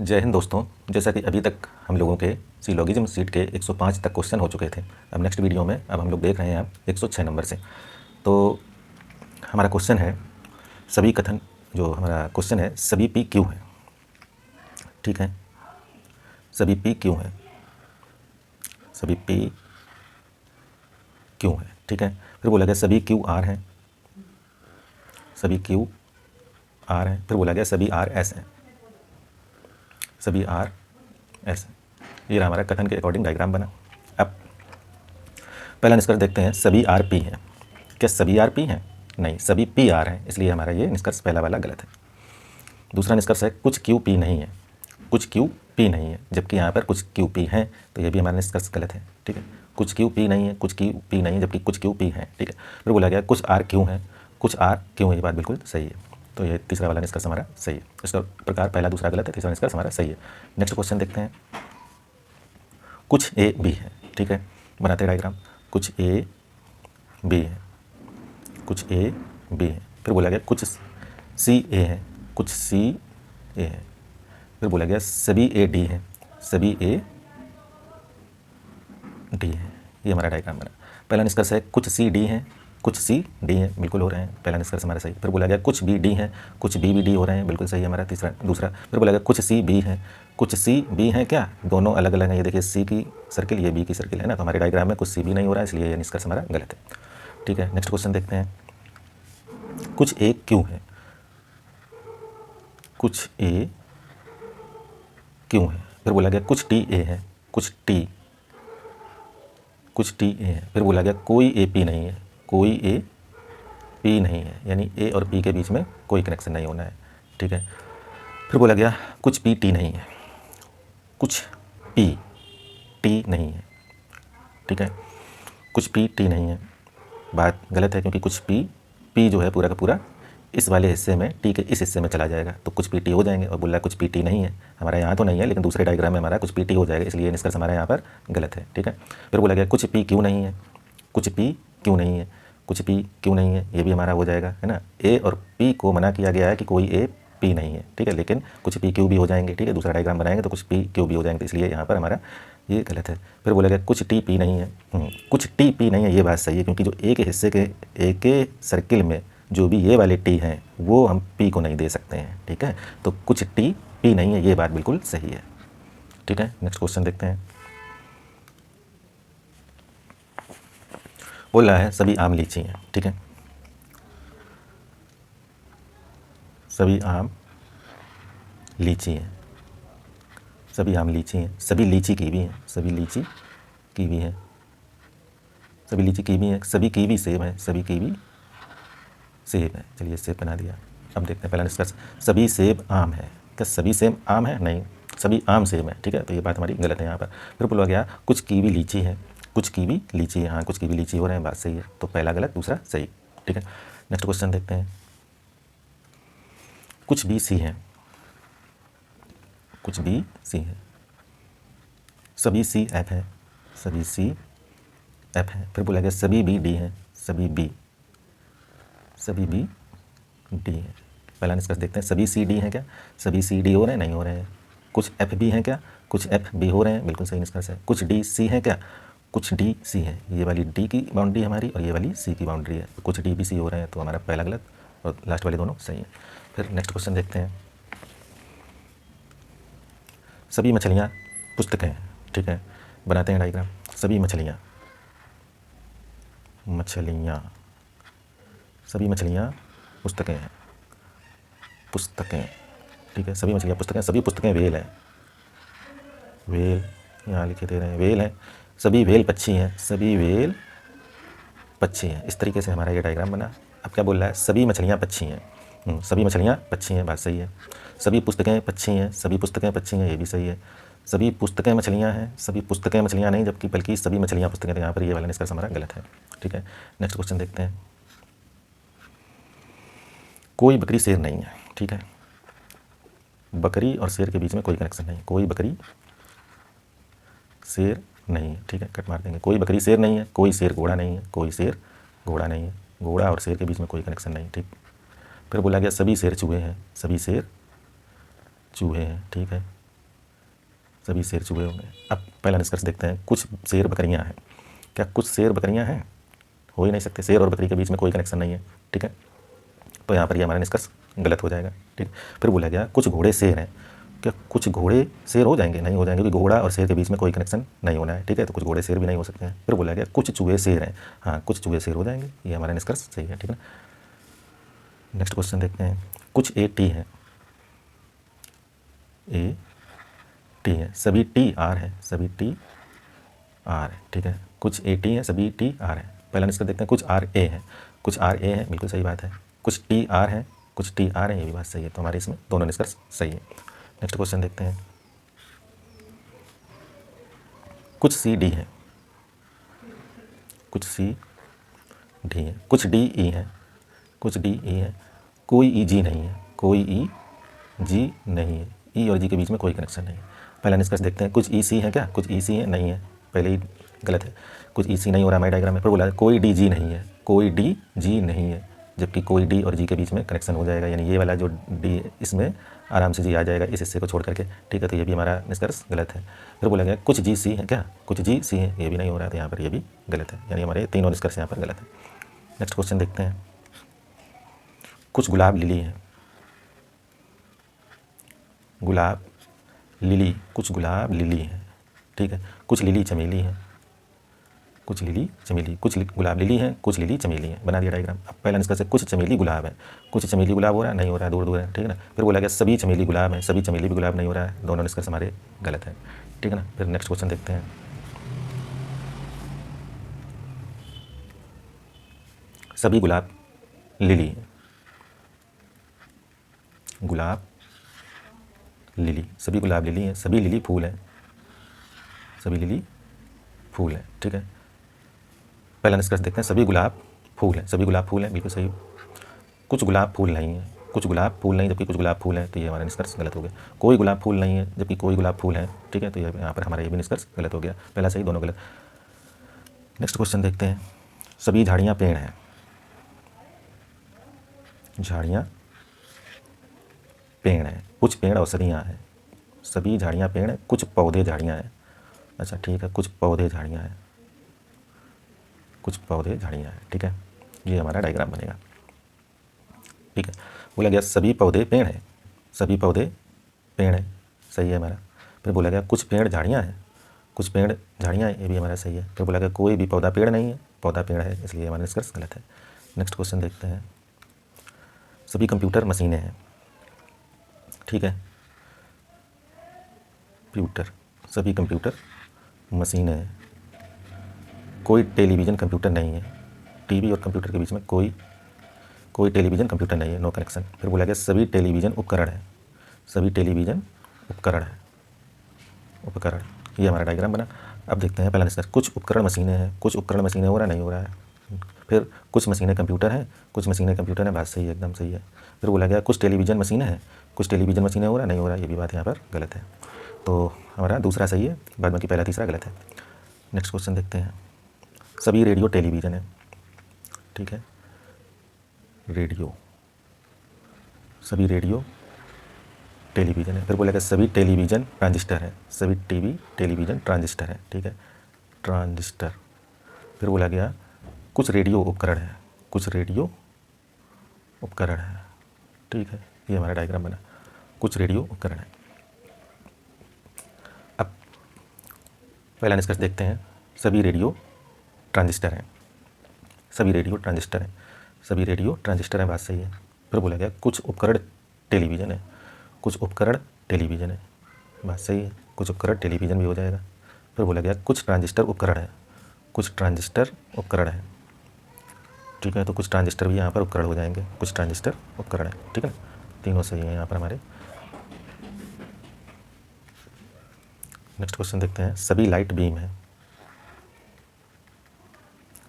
जय हिंद दोस्तों। जैसा कि अभी तक हम लोगों के सिलोगिज्म सीट के 105 तक क्वेश्चन हो चुके थे। अब नेक्स्ट वीडियो में अब हम लोग देख रहे हैं 106 नंबर से। तो हमारा क्वेश्चन है सभी कथन, जो हमारा क्वेश्चन है सभी पी क्यों है। ठीक है, सभी पी क्यों है, सभी पी क्यों है। ठीक है, फिर बोला गया सभी क्यू आर हैं, सभी क्यू आर हैं। फिर बोला गया सभी आर एस हैं, सभी आर एस हैं। ये रहा हमारा कथन के अकॉर्डिंग डायग्राम बना। अब पहला निष्कर्ष देखते हैं, सभी आर पी हैं। क्या सभी आर पी हैं? नहीं, सभी पी आर हैं, इसलिए हमारा ये निष्कर्ष पहला वाला गलत है। दूसरा निष्कर्ष है कुछ क्यू पी नहीं है, कुछ क्यू पी नहीं है, जबकि यहाँ पर कुछ क्यू पी हैं, तो ये भी हमारा निष्कर्ष गलत है। ठीक है, कुछ क्यू पी नहीं है, कुछ क्यू पी नहीं है, जबकि कुछ क्यू पी हैं। ठीक है, फिर बोला गया कुछ आर क्यू हैं, कुछ आर क्यों है। ये बात बिल्कुल सही है, तो ये तीसरा वाला निष्कर्ष हमारा सही है। इसका प्रकार पहला दूसरा गलत है, तीसरा निष्कर्ष हमारा सही है। नेक्स्ट क्वेश्चन देखते हैं, कुछ ए बी है। ठीक है, बनाते डायग्राम। कुछ ए बी है, कुछ ए बी है। फिर बोला गया कुछ सी ए है, कुछ सी ए है। फिर बोला गया सभी ए डी है, सभी ए डी है। ये हमारा डायग्राम बना। पहला निष्कर्ष है कुछ सी डी है, कुछ सी डी है, बिल्कुल हो रहे हैं, पहला निष्कर्ष हमारा सही। फिर बोला गया कुछ बी डी है, कुछ बी भी डी हो रहे हैं, बिल्कुल सही है हमारा दूसरा। फिर बोला गया कुछ सी बी है, कुछ सी बी है, क्या दोनों अलग अलग हैं। ये देखिए सी की सर्किल, ये बी की सर्किल है ना, तो हमारे डायग्राम में कुछ सी बी नहीं हो रहा है, इसलिए ये निष्कर्ष हमारा गलत है। ठीक है, नेक्स्ट क्वेश्चन देखते हैं, कुछ ए क्यों है, कुछ ए क्यों है। फिर बोला गया कुछ टी ए है, कुछ टी ए है। फिर बोला गया कोई ए पी नहीं है, कोई ए पी नहीं है, यानी ए और पी के बीच में कोई कनेक्शन नहीं होना है। ठीक है, फिर बोला गया कुछ पी टी नहीं है, कुछ पी टी नहीं है। ठीक है, कुछ पी टी नहीं है, बात गलत है, क्योंकि कुछ पी जो है पूरा का पूरा इस वाले हिस्से में टी के इस हिस्से में चला जाएगा, तो कुछ पी टी हो जाएंगे। और बोला कुछ पी टी नहीं है, हमारा यहाँ तो नहीं है, लेकिन दूसरे डायग्राम में हमारा कुछ पी टी हो जाएगा, इसलिए निष्कर्ष हमारा यहाँ पर गलत है। ठीक है, फिर बोला गया कुछ पी क्यों नहीं है, कुछ पी क्यों नहीं है, कुछ पी क्यों नहीं है, ये भी हमारा हो जाएगा, है ना। ए और पी को मना किया गया है कि कोई ए पी नहीं है। ठीक है, लेकिन कुछ पी क्यू भी हो जाएंगे। ठीक है, दूसरा डायग्राम बनाएंगे तो कुछ पी क्यू भी हो जाएंगे, तो इसलिए यहाँ पर हमारा ये गलत है। फिर बोला गया कुछ टी पी नहीं है, कुछ टी पी नहीं है, ये बात सही है, क्योंकि जो ए के हिस्से के ए के सर्किल में जो भी ये वाले टी हैं वो हम पी को नहीं दे सकते हैं। ठीक है, तो कुछ टी पी नहीं है, ये बात बिल्कुल सही है। ठीक है, नेक्स्ट क्वेश्चन देखते हैं, बोल रहा है सभी आम लीची हैं। ठीक है, सभी आम लीची हैं, सभी आम लीची हैं, सभी लीची कीवी हैं, सभी लीची कीवी हैं, सभी लीची कीवी हैं, सभी कीवी सेब हैं, सभी कीवी सेब है। चलिए सेब बना दिया। अब देखते हैं पहला निष्कर्ष, सभी सेब आम है। क्या सभी सेब आम है? नहीं, सभी आम सेब है। ठीक है, तो ये बात हमारी गलत है यहाँ पर। फिर बोला गया कुछ कीवी लीची है, कुछ कीवी लीची है, हाँ कुछ कीवी लीची हो रहे हैं, बात सही है, तो पहला गलत दूसरा सही। ठीक है, नेक्स्ट क्वेश्चन देखते हैं, कुछ बी सी है, कुछ बी सी है, सभी सी एफ है, सभी सी एफ है। फिर बोला गया सभी बी डी है, सभी बी डी है। पहला निष्कर्ष देखते हैं, सभी सी डी हैं, क्या सभी सी डी हो रहे हैं? नहीं हो रहे हैं। कुछ एफ बी हैं, क्या कुछ एफ बी हो रहे हैं? बिल्कुल सही निष्कर्ष है। कुछ डी सी है, क्या कुछ डी सी है, ये वाली डी की बाउंड्री हमारी और ये वाली सी की बाउंड्री है, तो कुछ डी बी सी हो रहे हैं, तो हमारा पहला गलत और लास्ट वाले दोनों सही है। फिर नेक्स्ट क्वेश्चन देखते हैं, सभी मछलियाँ पुस्तकें हैं। ठीक है, बनाते हैं डायग्राम, सभी मछलियाँ सभी मछलियाँ पुस्तकें हैं, पुस्तकें। ठीक है, सभी मछलियाँ पुस्तकें, सभी पुस्तकें वेल हैं, वेल यहाँ लिखे दे रहे हैं, वेल हैं, सभी वेल पक्षी हैं, सभी वेल पक्षी हैं। इस तरीके से हमारा ये डायग्राम बना। अब क्या बोल रहा है, सभी मछलियाँ पक्षी हैं, सभी मछलियाँ पक्षी हैं, बात सही है। सभी पुस्तकें पक्षी हैं, सभी पुस्तकें पक्षी हैं, ये भी सही है। सभी पुस्तकें मछलियाँ हैं, सभी पुस्तकें मछलियाँ नहीं, जबकि बल्कि सभी मछलियाँ पुस्तकें, तो यहाँ पर ये वाला निष्कर्ष हमारा गलत है। ठीक है, नेक्स्ट क्वेश्चन देखते हैं, कोई बकरी शेर नहीं है। ठीक है, बकरी और शेर के बीच में कोई कनेक्शन नहीं, कोई बकरी शेर नहीं है। ठीक है, कट मार देंगे, कोई बकरी शेर नहीं है, कोई शेर घोड़ा नहीं है, कोई शेर घोड़ा नहीं है, घोड़ा और शेर के बीच में कोई कनेक्शन नहीं। ठीक, फिर बोला गया सभी शेर चूहे हैं, सभी शेर चूहे हैं। ठीक है, सभी शेर चूहे होंगे। अब पहला निष्कर्ष देखते हैं, कुछ शेर बकरियां हैं। क्या कुछ शेर बकरियां हैं? हो ही नहीं सकते, शेर और बकरी के बीच में कोई कनेक्शन नहीं है, ठीक है। तो यहाँ पर ये हमारा निष्कर्ष गलत हो जाएगा, ठीक। फिर बोला गया कुछ घोड़े शेर हैं। क्या कुछ घोड़े शेर हो जाएंगे? नहीं हो जाएंगे, क्योंकि घोड़ा और शेर के बीच में कोई कनेक्शन नहीं होना है, ठीक है। तो कुछ घोड़े शेर भी नहीं हो सकते हैं। फिर बोला गया कुछ चूहे शेर हैं। हाँ, कुछ चूहे शेर हो जाएंगे, ये हमारा निष्कर्ष सही है, ठीक है ना। नेक्स्ट क्वेश्चन देखते हैं, कुछ ए टी हैं। ए टी है, सभी टी आर है, सभी टी आर है, ठीक है। कुछ ए टी हैं, सभी टी आर है। पहला निष्कर्ष देखते हैं, कुछ आर ए है। कुछ आर ए है, बिल्कुल सही बात है। कुछ टी आर है, कुछ टी आर है, ये भी बात सही है। तो हमारे इसमें दोनों निष्कर्ष सही है। नेक्स्ट क्वेश्चन देखते हैं, कुछ सी डी है। कुछ सी डी है, कुछ डी ई है, कुछ डी ई है, कोई ई जी नहीं है, कोई ई जी नहीं है। ई और जी के बीच में कोई कनेक्शन नहीं है। पहला निष्कर्ष देखते हैं, कुछ ई सी है। क्या कुछ ई सी है? नहीं है, पहले ही गलत है। कुछ ई सी नहीं हो रहा हमारे डायग्राम में। फिर बोला कोई डी जी नहीं है, कोई डी जी नहीं है, जबकि कोई डी और जी के बीच में कनेक्शन हो जाएगा, यानी ये वाला जो डी इसमें आराम से जी आ जाएगा इस हिस्से को छोड़ करके, ठीक है। तो ये भी हमारा निष्कर्ष गलत है। फिर बोला गया कुछ जी सी है। क्या कुछ जी सी है? ये भी नहीं हो रहा है, तो यहाँ पर ये भी गलत है, यानी हमारे तीनों निष्कर्ष यहाँ पर गलत है। नेक्स्ट क्वेश्चन देखते हैं, कुछ गुलाब लिली है। गुलाब लिली, कुछ गुलाब लिली है, ठीक है। कुछ लिली चमेली है, कुछ लिली चमेली, कुछ गुलाब लिली है, कुछ लिली चमेली है। बना दिया डायग्राम। अब पहला निष्कर्ष है, कुछ चमेली गुलाब है। कुछ चमेली गुलाब हो रहा है? नहीं हो रहा है, दूर दूर है, ठीक है ना। फिर बोला गया सभी चमेली गुलाब है, सभी चमेली भी गुलाब नहीं हो रहा है, दोनों निष्कर्ष हमारे गलत है, ठीक है ना। फिर नेक्स्ट क्वेश्चन देखते हैं, सभी गुलाब लिली है। गुलाब लिली, सभी गुलाब लिली हैं, सभी लिली फूल हैं, सभी लिली फूल हैं, ठीक है। पहला निष्कर्ष देखते हैं, सभी गुलाब फूल हैं, सभी गुलाब फूल हैं, बिल्कुल सही। कुछ गुलाब फूल नहीं है, कुछ गुलाब फूल नहीं जबकि कुछ गुलाब फूल हैं, तो ये हमारा निष्कर्ष गलत हो गया। कोई गुलाब फूल नहीं है जबकि कोई गुलाब फूल है, ठीक है। तो ये यहाँ पर हमारा ये भी निष्कर्ष गलत हो गया, पहला सही दोनों गलत। नेक्स्ट क्वेश्चन देखते हैं, सभी झाड़ियाँ पेड़ हैं। झाड़ियाँ पेड़ हैं, कुछ पेड़ औषधियाँ हैं। सभी झाड़ियाँ पेड़ हैं, कुछ पौधे झाड़ियाँ हैं। अच्छा ठीक है, कुछ पौधे झाड़ियाँ हैं, कुछ पौधे झाड़ियाँ हैं, ठीक है। ये हमारा डायग्राम बनेगा, ठीक है। बोला गया सभी पौधे पेड़ हैं, सभी पौधे पेड़ हैं, सही है हमारा। फिर बोला गया कुछ पेड़ झाड़ियाँ हैं, कुछ पेड़ झाड़ियाँ हैं, ये भी हमारा सही है। फिर बोला गया कोई भी पौधा पेड़ नहीं है, पौधा पेड़ है, इसलिए हमारा निष्कर्ष गलत है। नेक्स्ट क्वेश्चन देखते हैं, सभी कंप्यूटर मशीनें हैं, ठीक है। कंप्यूटर, सभी कंप्यूटर मशीनें हैं, कोई टेलीविज़न कंप्यूटर नहीं है। टीवी और कंप्यूटर के बीच में कोई टेलीविज़न कंप्यूटर नहीं है, नो कनेक्शन। फिर बोला गया सभी टेलीविज़न उपकरण है, सभी टेलीविज़न उपकरण है, उपकरण, ये हमारा डायग्राम बना। अब देखते हैं पहला निष्कर्ष, कुछ उपकरण मशीनें हैं, कुछ उपकरण मशीनें हो रहा है, नहीं हो रहा है। फिर कुछ मशीनें कंप्यूटर हैं, कुछ मशीनें कंप्यूटर हैं, बात सही है, एकदम सही है। फिर बोला गया कुछ टेलीविज़न मशीनें हैं, कुछ टेलीविज़न मशीनें हो रहा है, नहीं हो रहा है, ये भी बात यहाँ पर गलत है। तो हमारा दूसरा सही है, बाद बाकी पहला तीसरा गलत है। नेक्स्ट क्वेश्चन देखते हैं, सभी रेडियो टेलीविज़न है, ठीक है। रेडियो, सभी रेडियो टेलीविज़न है। फिर बोलेगा सभी टेलीविज़न ट्रांजिस्टर है, सभी टीवी टेलीविज़न ट्रांजिस्टर है, ठीक है, ट्रांजिस्टर। फिर बोला गया कुछ रेडियो उपकरण है, कुछ रेडियो उपकरण है, ठीक है। ये हमारा डायग्राम बना, कुछ रेडियो उपकरण है। अब पहला निष्कर्ष देखते हैं, सभी रेडियो ट्रांजिस्टर हैं, सभी रेडियो ट्रांजिस्टर हैं, सभी रेडियो ट्रांजिस्टर हैं, बात सही है। फिर बोला गया कुछ उपकरण टेलीविज़न है, कुछ उपकरण टेलीविज़न है, बात सही है, कुछ उपकरण टेलीविज़न भी हो जाएगा। फिर बोला गया कुछ ट्रांजिस्टर उपकरण है, कुछ ट्रांजिस्टर उपकरण है, ठीक है। तो कुछ ट्रांजिस्टर भी यहाँ पर उपकरण हो जाएंगे, कुछ ट्रांजिस्टर उपकरण है, ठीक है। तीनों सही है यहाँ पर हमारे। नेक्स्ट क्वेश्चन देखते हैं, सभी लाइट बीम है,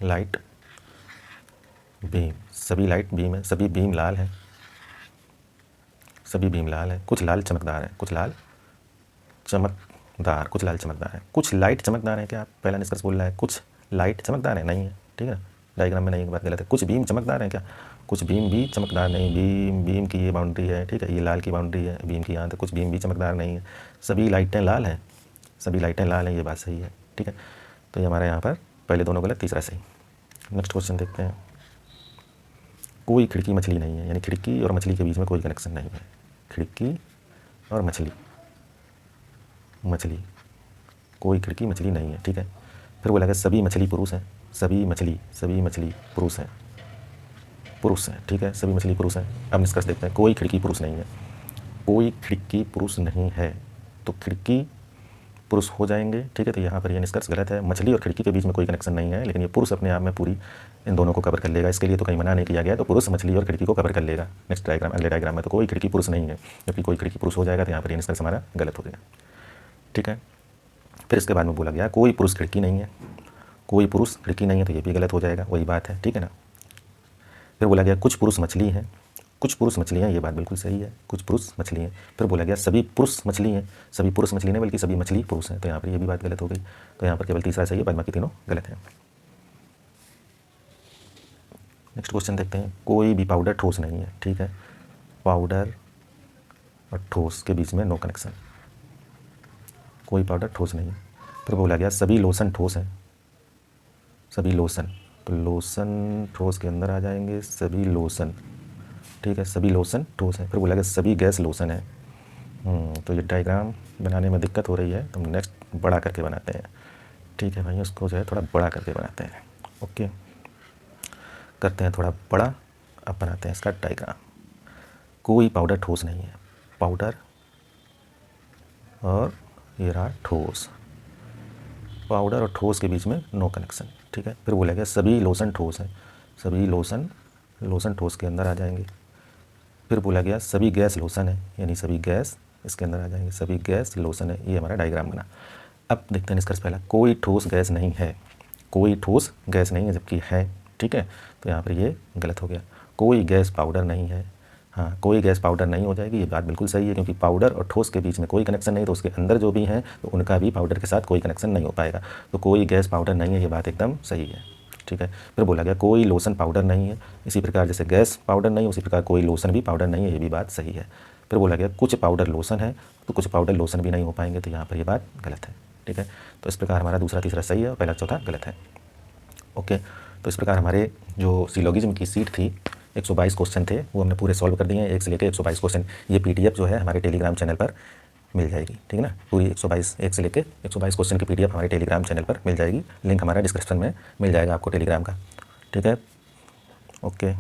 लाइट बीम, सभी लाइट बीम है, सभी बीम लाल है, सभी बीम लाल है, कुछ लाल चमकदार है, कुछ लाल चमकदार, कुछ लाल चमकदार है, कुछ लाइट चमकदार है। क्या पहला निष्कर्ष बोल रहा है कुछ लाइट चमकदार है, नहीं है, ठीक है। डायग्राम में नहीं, एक बात गलत है। कुछ बीम चमकदार है, क्या कुछ बीम भी चमकदार नहीं, बीम की ये बाउंड्री है, ठीक है, ये लाल की बाउंड्री है बीम की यहाँ, तो कुछ बीम भी चमकदार नहीं है। सभी लाइटें लाल हैं, सभी लाइटें लाल हैं, ये बात सही है, ठीक है। तो ये हमारे यहाँ पर पहले दोनों गलत, तीसरा सही। नेक्स्ट क्वेश्चन देखते हैं। कोई खिड़की मछली नहीं है, यानी खिड़की और मछली के बीच में कोई कनेक्शन नहीं है। खिड़की और मछली, मछली, कोई खिड़की मछली नहीं है, ठीक है। फिर बोला गया सभी मछली पुरुष हैं। सभी मछली पुरुष हैं, पुरुष हैं, ठीक है। सभी मछली पुरुष हैं। अब निष्कर्ष देखते हैं। कोई खिड़की पुरुष नहीं है, कोई खिड़की पुरुष नहीं है, तो खिड़की पुरुष हो जाएंगे, ठीक है। तो यहाँ पर ये निष्कर्ष गलत है। मछली और खिड़की के बीच में कोई कनेक्शन नहीं है, लेकिन ये पुरुष अपने आप में पूरी इन दोनों को कवर कर लेगा। इसके लिए तो कहीं मना नहीं किया गया, तो पुरुष मछली और खिड़की को कवर कर लेगा। नेक्स्ट डायग्राम, अगले डायग्राम में तो कोई खिड़की पुरुष नहीं है, जबकि कोई खिड़की पुरुष हो जाएगा, तो यहाँ पर ये निष्कर्ष हमारा गलत हो गया, ठीक है। फिर इसके बाद में बोला गया कोई पुरुष खिड़की नहीं है। कोई पुरुष खिड़की नहीं है, तो ये भी गलत हो जाएगा, वही बात है, ठीक है ना। फिर बोला गया कुछ पुरुष मछली हैं। कुछ पुरुष मछली हैं, ये बात बिल्कुल सही है, कुछ पुरुष मछली हैं। फिर बोला गया सभी पुरुष मछली हैं। सभी पुरुष मछली नहीं, बल्कि सभी मछली पुरुष हैं, तो यहाँ पर ये भी बात गलत हो गई। तो यहाँ पर केवल तीसरा सही है, बाद बाकी तीनों गलत हैं। नेक्स्ट क्वेश्चन देखते हैं। कोई भी पाउडर ठोस नहीं है, ठीक है। पाउडर और ठोस के बीच में नो कनेक्शन, कोई पाउडर ठोस नहीं है। फिर बोला गया सभी लोशन ठोस हैं। सभी लोशन, तो लोशन ठोस के अंदर आ जाएंगे, सभी लोशन, ठीक है। सभी लोशन ठोस है। फिर बोला गया सभी गैस लोशन है। तो ये डायग्राम बनाने में दिक्कत हो रही है, तो हम नेक्स्ट बड़ा करके बनाते हैं, ठीक है भाई। उसको जो है थोड़ा बड़ा करके बनाते हैं, ओके। करते हैं थोड़ा बड़ा। अब बनाते हैं इसका डायग्राम। कोई पाउडर ठोस नहीं है, पाउडर और ये रहा ठोस। पाउडर और ठोस के बीच में नो कनेक्शन, ठीक है। फिर बोला गया सभी लोशन ठोस है। सभी लोशन, लोशन ठोस के अंदर आ जाएंगे। फिर बोला गया सभी गैस लोशन है, यानी सभी गैस इसके अंदर आ जाएंगे, सभी गैस लोशन है। ये हमारा डायग्राम बना। अब देखते हैं निष्कर्ष पहला। कोई ठोस गैस नहीं है। कोई ठोस गैस नहीं है, जबकि है, ठीक है। तो यहाँ पर ये गलत हो गया। कोई गैस पाउडर नहीं है। हाँ, कोई गैस पाउडर नहीं हो जाएगी, ये बात बिल्कुल सही है, क्योंकि पाउडर और ठोस के बीच में कोई कनेक्शन नहीं, तो उसके अंदर जो भी हैं तो उनका भी पाउडर के साथ कोई कनेक्शन नहीं हो पाएगा। तो कोई गैस पाउडर नहीं है, ये बात एकदम सही है, ठीक है। फिर बोला गया कोई लोशन पाउडर नहीं है। इसी प्रकार जैसे गैस पाउडर नहीं है, उसी प्रकार कोई लोशन भी पाउडर नहीं है, ये भी बात सही है। फिर बोला गया कुछ पाउडर लोशन है, तो कुछ पाउडर लोशन भी नहीं हो पाएंगे, तो यहाँ पर ये बात गलत है, ठीक है। तो इस प्रकार हमारा दूसरा तीसरा सही है और पहला चौथा गलत है, ओके। तो इस प्रकार हमारे जो सिलोगिज्म की सीट थी, 122 क्वेश्चन थे, वो हमने पूरे सॉल्व कर दिए हैं, 1 से लेकर 122 क्वेश्चन। ये PDF जो है हमारे टेलीग्राम चैनल पर मिल जाएगी, ठीक है ना। पूरी 122, 1 से लेकर 122 क्वेश्चन की PDF हमारे टेलीग्राम चैनल पर मिल जाएगी। लिंक हमारा डिस्क्रिप्शन में मिल जाएगा आपको टेलीग्राम का, ठीक है, ओके।